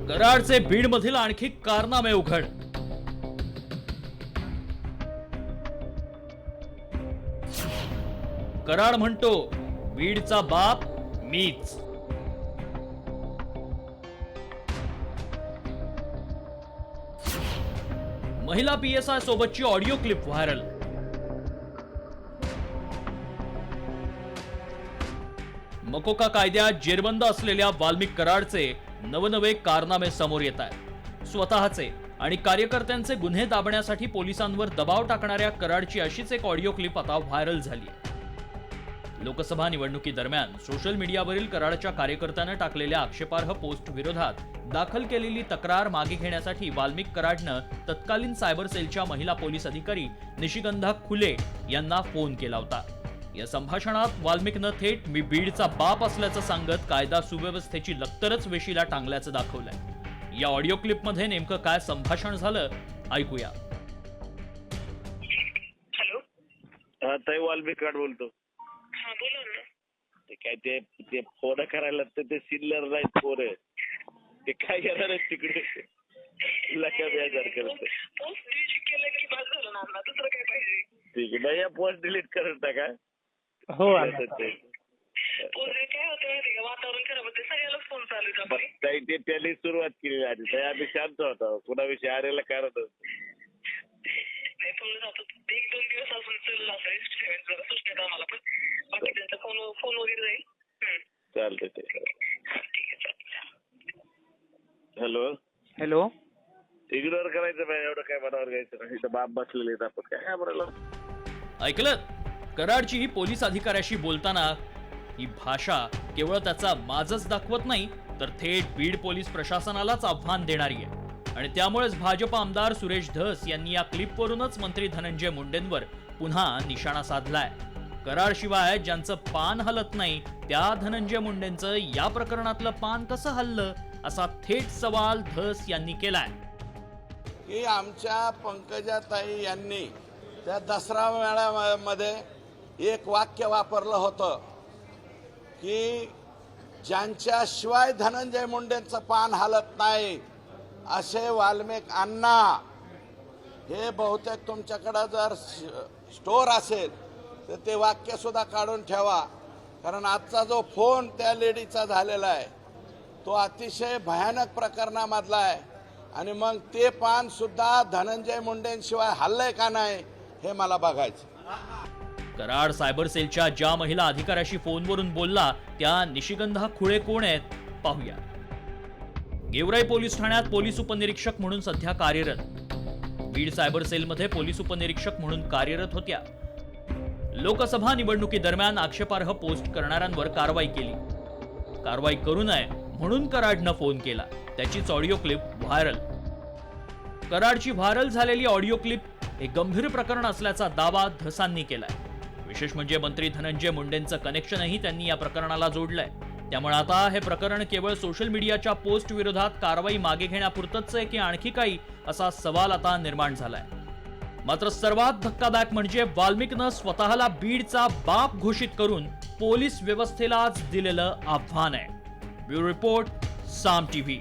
कराडचे बीडमधील आणखी कारनामे उघड. कराड म्हणतो बीडचा बाप मीच. महिला PSI सोबतची ऑडिओ क्लिप व्हायरल. मकोका कायद्यात जेरबंद असलेल्या वाल्मिक कराडचे नवनवे कारनामे समोर येत आहेत. स्वतःचे आणि कार्यकर्त्यांचे गुन्हे दाबण्यासाठी पोलिसांवर दबाव टाकणाऱ्या कराडची अशीच एक ऑडिओ क्लिप आता व्हायरल झाली. लोकसभा निवडणुकीदरम्यान सोशल मीडियावरील कराडच्या कार्यकर्त्यानं टाकलेल्या आक्षेपार्ह पोस्ट विरोधात दाखल केलेली तक्रार मागे घेण्यासाठी वाल्मिक कराडनं तत्कालीन सायबर सेलच्या महिला पोलीस अधिकारी निशिगंधा खुले यांना फोन केला होता. या संभाषणात वाल्मिकनं थेट मी बीडचा बाप असल्याचं सांगत कायदा सुव्यवस्थेची लक्तरच वेशीला टांगल्याचं दाखवलंय. या ऑडिओ क्लिपमध्ये नेमकं काय संभाषण झालं ऐकूया. हॅलो, ताई वाल्मिक कराड बोलतो. हा बोला ना. ते काय ते फोन करायला ते सिल्लर नाहीत पोरं, ते काय करणार आहेत तिकडे लका बेजार करत. पोस्ट डिलीट केलं की बस झालं ना, आता दुसरं काय पाहिजे. ठीक आहे नाही, पोस्ट डिलीट करत टाका. हो पोस्ट काय होतं माहिती का, वातावरण खराब होते, सगळ्याला फोन चालू आहे आपली. ताई ते त्यांनी सुरुवात केली आधी. ताई आम्ही शांत होतो, कुणाविषयी आरेला करत नाही फोन जातो 1-2 दिवस अजून चालला असं एक्सपेरिमेंट जरा सुचण्यात आम्हाला, पण बाकी त्यांचा फोन वगैरे जाईल. चालतंय ते. ठीक आहे चालेल. हॅलो हॅलो, इग्नोर करायचं नाही, एवढं काय मनावर घ्यायचं नाही. इथं बाप बसलेले आहेत, आपण काय बोलायला. ऐकलं? कराडची ही पोलीस अधिकाऱ्याशी बोलताना ही भाषा केवळ त्याचा माजच दाखवत नाही, तर थेट बीड पोलीस प्रशासनालाच आव्हान देणारी आहे. आणि त्यामुळेच भाजप आमदार सुरेश धस यांनी या क्लिपवरूनच मंत्री धनंजय मुंडेंवर पुन्हा निशाणा साधलाय. कराड शिवाय ज्यांचं पान हलत नाही त्या धनंजय मुंडेंचं या प्रकरणातलं पान कसं हललं, असा थेट सवाल धस यांनी केलाय. की आमच्या पंकजाताई यांनी त्या दसरा मेळाव्यामध्ये एक वाक्य वापरलं होतं की ज्यांच्याशिवाय धनंजय मुंडेंचं पान हालत नाही असे वाल्मिक अण्णा. हे बहुतेक तुमच्याकडं जर स्टोअर असेल तर ते वाक्य सुद्धा काढून ठेवा, कारण आजचा जो फोन त्या लेडीचा झालेला आहे तो अतिशय भयानक प्रकरणामधला आहे. आणि मग ते पान सुद्धा धनंजय मुंडेंशिवाय हल्लंय का नाही हे मला बघायचं. कराड सायबर सेलच्या ज्या महिला अधिकाऱ्याशी फोनवरून बोलला त्या निशिगंधा खुळे कोण आहेत पाहूया. गेवराई पोलीस ठाण्यात पोलीस उपनिरीक्षक म्हणून सध्या कार्यरत. बीड सायबर सेलमध्ये पोलीस उपनिरीक्षक म्हणून कार्यरत होत्या. लोकसभा निवडणुकीदरम्यान आक्षेपार्ह पोस्ट करणाऱ्यांवर कारवाई केली. कारवाई करू नये म्हणून कराडनं फोन केला. त्याचीच ऑडिओ क्लिप व्हायरल. कराडची व्हायरल झालेली ऑडिओ क्लिप हे गंभीर प्रकरण असल्याचा दावा धसांनी केलाय. विशेष म्हणजे मंत्री धनंजय मुंडेंचं कनेक्शनही त्यांनी या प्रकरणाला जोडलंय. त्यामुळे आता हे प्रकरण केवळ सोशल मीडियाच्या पोस्ट विरोधात कारवाई मागे घेण्यापुरतच आहे की आणखी काही, असा सवाल आता निर्माण झालाय. मात्र सर्वात धक्कादायक म्हणजे वाल्मिकनं स्वतःला बीडचा बाप घोषित करून पोलीस व्यवस्थेलाच दिलेलं आव्हान आहे. ब्युरो रिपोर्ट, साम TV.